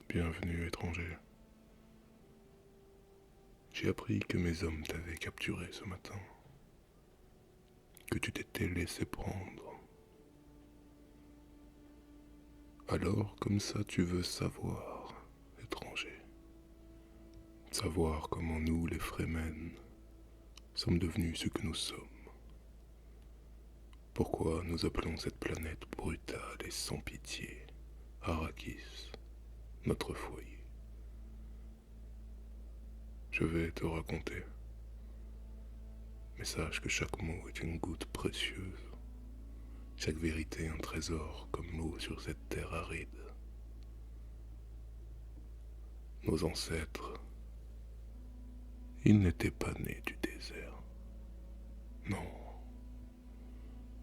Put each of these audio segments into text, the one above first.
Bienvenue, étranger. J'ai appris que mes hommes t'avaient capturé ce matin, que tu t'étais laissé prendre. Alors, comme ça, tu veux savoir, étranger. Savoir comment nous, les Fremen, sommes devenus ce que nous sommes. Pourquoi nous appelons cette planète brutale et sans pitié Arrakis, notre foyer. Je vais te raconter. Mais sache que chaque mot est une goutte précieuse. Chaque vérité un trésor comme l'eau sur cette terre aride. Nos ancêtres, ils n'étaient pas nés du désert. Non,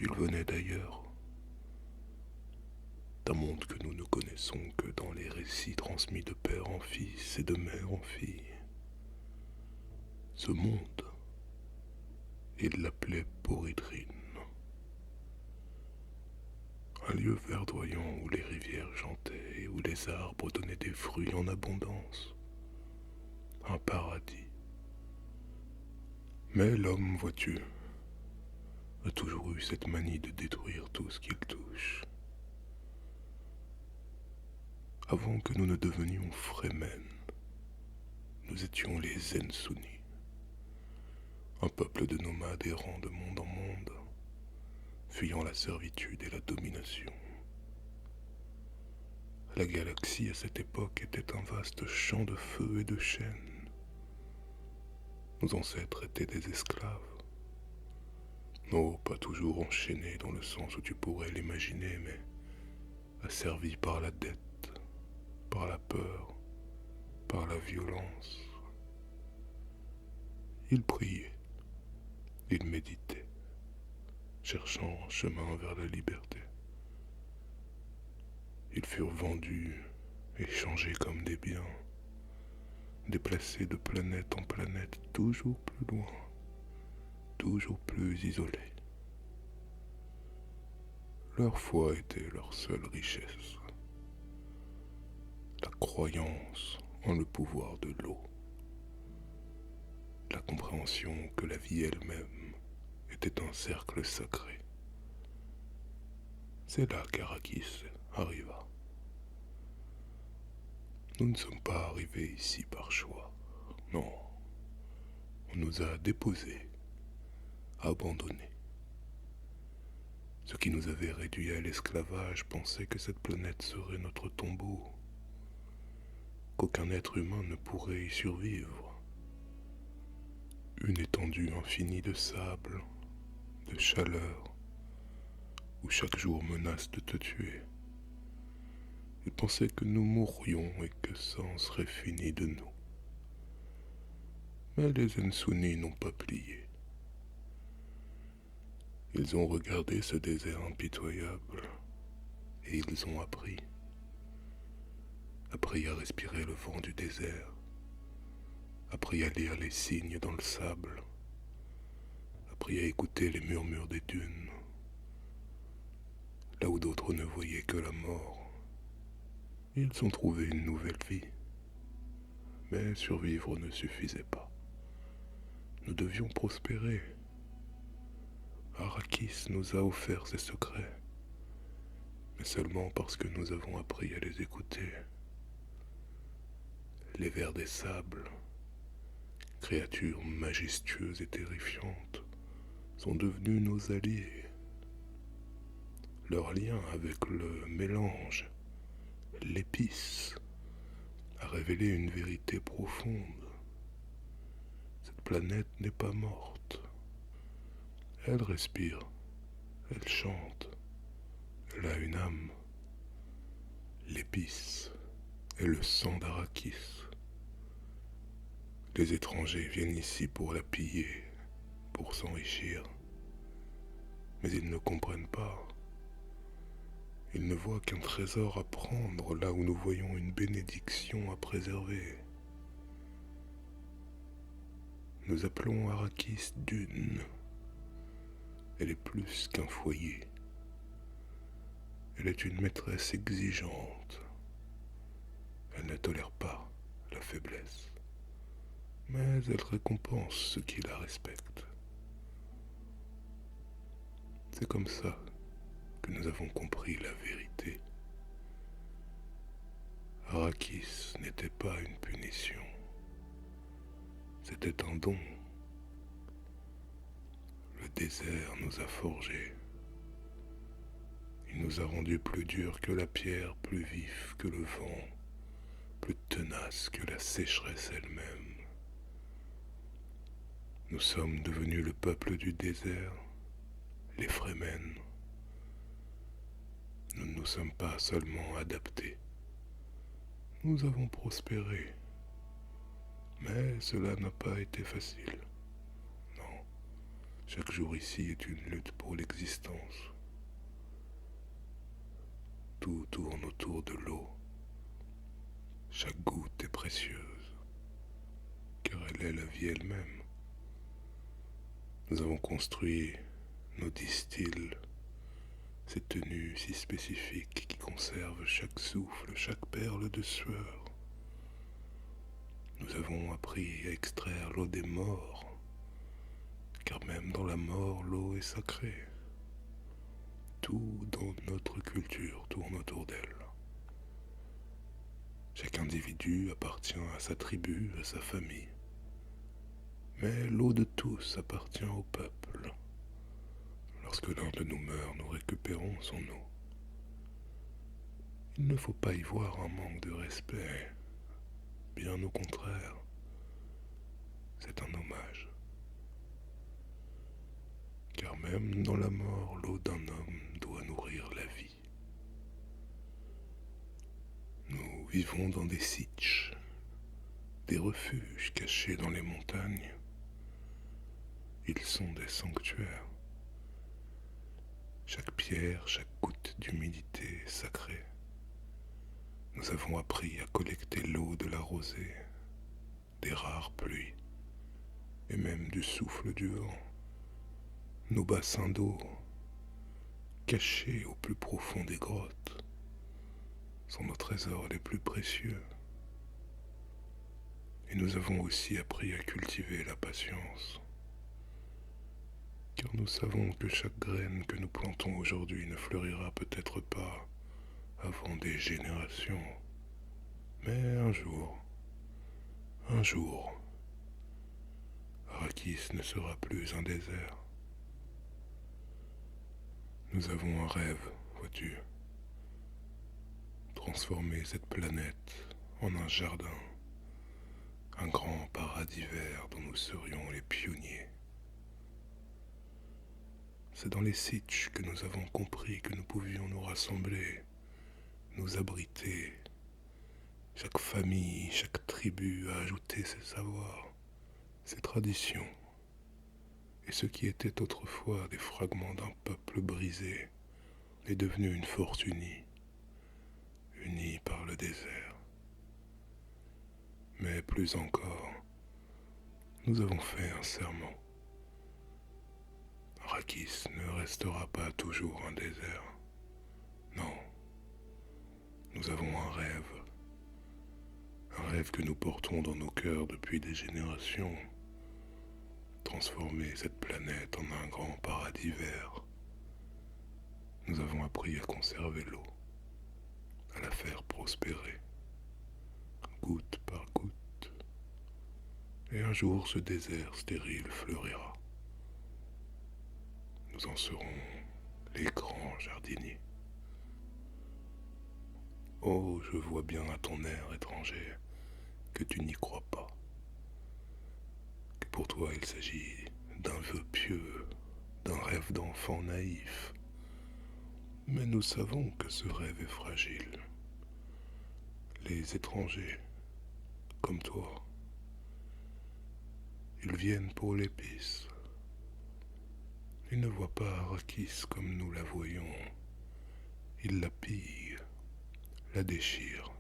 ils venaient d'ailleurs. D'un monde que nous ne connaissons que dans les récits transmis de père en fils et de mère en fille. Ce monde, ils l'appelaient Poridrine. Un lieu verdoyant où les rivières chantaient et où les arbres donnaient des fruits en abondance. Un paradis. Mais l'homme, vois-tu, a toujours eu cette manie de détruire tout ce qu'il touche. Avant que nous ne devenions Fremen, nous étions les Zensunni, un peuple de nomades errant de monde en monde, fuyant la servitude et la domination. La galaxie à cette époque était un vaste champ de feu et de chaînes. Nos ancêtres étaient des esclaves. Non, pas toujours enchaînés dans le sens où tu pourrais l'imaginer, mais asservis par la dette, par la peur, par la violence. Ils priaient, ils méditaient, cherchant un chemin vers la liberté. Ils furent vendus, échangés comme des biens, déplacés de planète en planète, toujours plus loin, toujours plus isolés. Leur foi était leur seule richesse, la croyance en le pouvoir de l'eau, la compréhension que la vie elle-même était un cercle sacré. C'est là qu'Arrakis arriva. Nous ne sommes pas arrivés ici par choix. Non, on nous a déposés, abandonnés. Ceux qui nous avaient réduits à l'esclavage pensaient que cette planète serait notre tombeau, qu'aucun être humain ne pourrait y survivre. Une étendue infinie de sable, de chaleur, où chaque jour menace de te tuer. Ils pensaient que nous mourrions et que ça en serait fini de nous. Mais les Zensunni n'ont pas plié. Ils ont regardé ce désert impitoyable et ils ont appris. Appris à respirer le vent du désert, appris à lire les signes dans le sable, appris à écouter les murmures des dunes, là où d'autres ne voyaient que la mort. Ils ont trouvé une nouvelle vie, mais survivre ne suffisait pas. Nous devions prospérer. Arrakis nous a offert ses secrets, mais seulement parce que nous avons appris à les écouter. Les vers des sables, créatures majestueuses et terrifiantes, sont devenus nos alliés. Leur lien avec le mélange, l'épice, a révélé une vérité profonde. Cette planète n'est pas morte. Elle respire, elle chante, elle a une âme. L'épice est le sang d'Arrakis. Les étrangers viennent ici pour la piller, pour s'enrichir. Mais ils ne comprennent pas. Ils ne voient qu'un trésor à prendre là où nous voyons une bénédiction à préserver. Nous appelons Arrakis Dune. Elle est plus qu'un foyer. Elle est une maîtresse exigeante. Elle n'a faiblesse, mais elle récompense ceux qui la respectent. C'est comme ça que nous avons compris la vérité. Arrakis n'était pas une punition, c'était un don. Le désert nous a forgés. Il nous a rendus plus durs que la pierre, plus vifs que le vent, plus tenaces que la sécheresse elle-même. Nous sommes devenus le peuple du désert, les Fremen. Nous ne nous sommes pas seulement adaptés. Nous avons prospéré. Mais cela n'a pas été facile. Non, chaque jour ici est une lutte pour l'existence. Tout tourne autour de l'eau. Chaque goutte est précieuse, car elle est la vie elle-même. Nous avons construit nos distilles, ces tenues si spécifiques qui conservent chaque souffle, chaque perle de sueur. Nous avons appris à extraire l'eau des morts, car même dans la mort, l'eau est sacrée. Tout dans notre culture tourne autour d'elle. Chaque individu appartient à sa tribu, à sa famille. Mais l'eau de tous appartient au peuple. Lorsque l'un de nous meurt, nous récupérons son eau. Il ne faut pas y voir un manque de respect. Bien au contraire, c'est un hommage. Car même dans la mort, l'eau d'un homme doit nourrir la vie. Nous vivons dans des sitches, des refuges cachés dans les montagnes. Ils sont des sanctuaires. Chaque pierre, chaque goutte d'humidité est sacrée. Nous avons appris à collecter l'eau de la rosée, des rares pluies, et même du souffle du vent. Nos bassins d'eau, cachés au plus profond des grottes, sont nos trésors les plus précieux. Et nous avons aussi appris à cultiver la patience, car nous savons que chaque graine que nous plantons aujourd'hui ne fleurira peut-être pas avant des générations. Mais un jour, Arrakis ne sera plus un désert. Nous avons un rêve, vois-tu. Transformer cette planète en un jardin, un grand paradis vert dont nous serions les pionniers. C'est dans les sitches que nous avons compris que nous pouvions nous rassembler, nous abriter. Chaque famille, chaque tribu a ajouté ses savoirs, ses traditions. Et ce qui était autrefois des fragments d'un peuple brisé est devenu une force unie, unie par le désert. Mais plus encore, nous avons fait un serment. Arrakis ne restera pas toujours un désert. Non, nous avons un rêve que nous portons dans nos cœurs depuis des générations. Transformer cette planète en un grand paradis vert. Nous avons appris à conserver l'eau, à la faire prospérer, goutte par goutte. Et un jour, ce désert stérile fleurira. Nous en serons les grands jardiniers. Oh, je vois bien à ton air étranger que tu n'y crois pas. Que pour toi il s'agit d'un vœu pieux, d'un rêve d'enfant naïf. Mais nous savons que ce rêve est fragile. Les étrangers, comme toi, ils viennent pour l'épice. Ils ne voient pas Arrakis comme nous la voyons. Ils la pillent, la déchirent,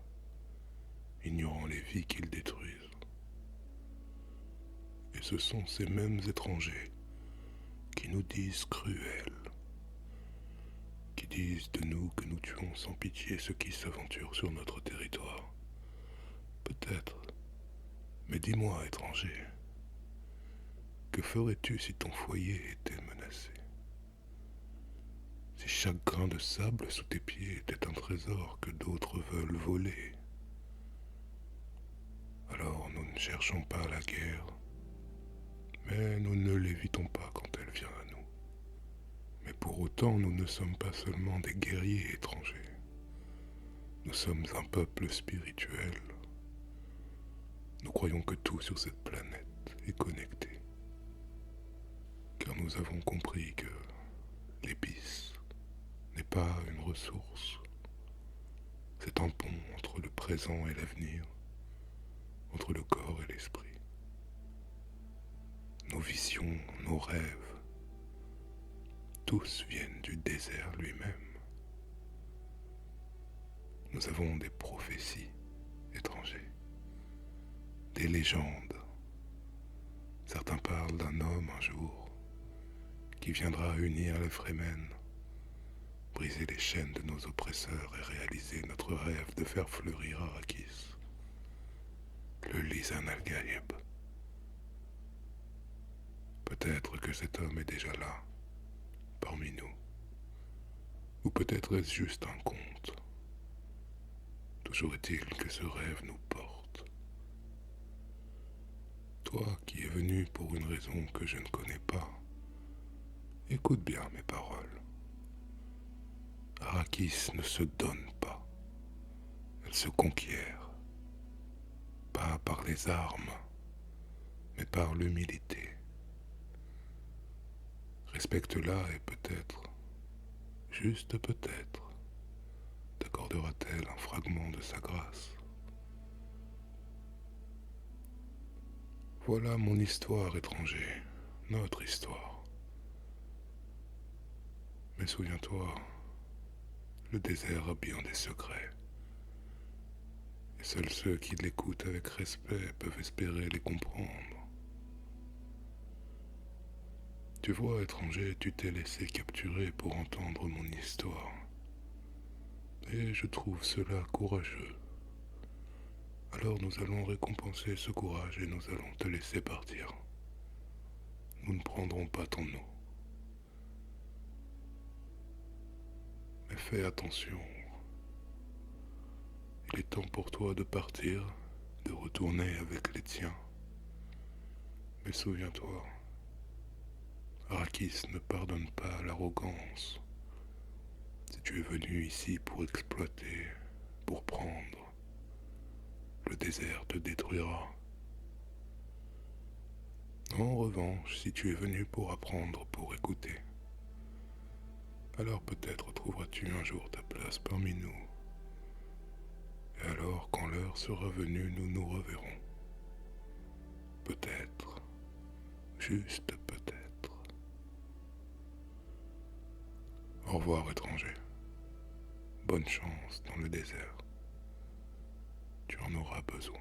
ignorant les vies qu'ils détruisent. Et ce sont ces mêmes étrangers qui nous disent cruels, qui disent de nous que nous tuons sans pitié ceux qui s'aventurent sur notre territoire. Peut-être, Mais dis-moi, étranger, que ferais-tu si ton foyer était menacé? Si chaque grain de sable sous tes pieds était un trésor que d'autres veulent voler? Alors nous ne cherchons pas la guerre, mais nous ne l'évitons pas quand elle vient à nous. Mais pour autant, nous ne sommes pas seulement des guerriers étrangers. Nous sommes un peuple spirituel. Nous croyons que tout sur cette planète est connecté. Car nous avons compris que l'épice n'est pas une ressource. C'est un pont entre le présent et l'avenir, entre le corps et l'esprit. Nos visions, nos rêves, tous viennent du désert lui-même. Nous avons des prophéties étrangères, des légendes. Certains parlent d'un homme un jour qui viendra unir les Fremen, briser les chaînes de nos oppresseurs et réaliser notre rêve de faire fleurir Arrakis, le Lisan al-Gaïb. Peut-être que cet homme est déjà là, parmi nous, ou peut-être est-ce juste un conte. Toujours est-il que ce rêve nous porte. Toi qui es venu pour une raison que je ne connais pas, écoute bien mes paroles. Arrakis ne se donne pas, elle se conquiert, pas par les armes, mais par l'humilité. Respecte-la et peut-être, juste peut-être, t'accordera-t-elle un fragment de sa grâce. Voilà mon histoire, étranger, notre histoire. Mais souviens-toi, le désert a bien des secrets. Et seuls ceux qui l'écoutent avec respect peuvent espérer les comprendre. Tu vois, étranger, tu t'es laissé capturer pour entendre mon histoire. Et je trouve cela courageux. Alors nous allons récompenser ce courage et nous allons te laisser partir. Nous ne prendrons pas ton eau. Mais fais attention. Il est temps pour toi de partir, de retourner avec les tiens. Mais souviens-toi, Arrakis ne pardonne pas l'arrogance. Si tu es venu ici pour exploiter, pour prendre, le désert te détruira. En revanche, si tu es venu pour apprendre, pour écouter, alors peut-être trouveras-tu un jour ta place parmi nous. Et alors, quand l'heure sera venue, nous nous reverrons. Peut-être, juste peut-être. Au revoir, étranger. Bonne chance dans le désert. Tu en auras besoin.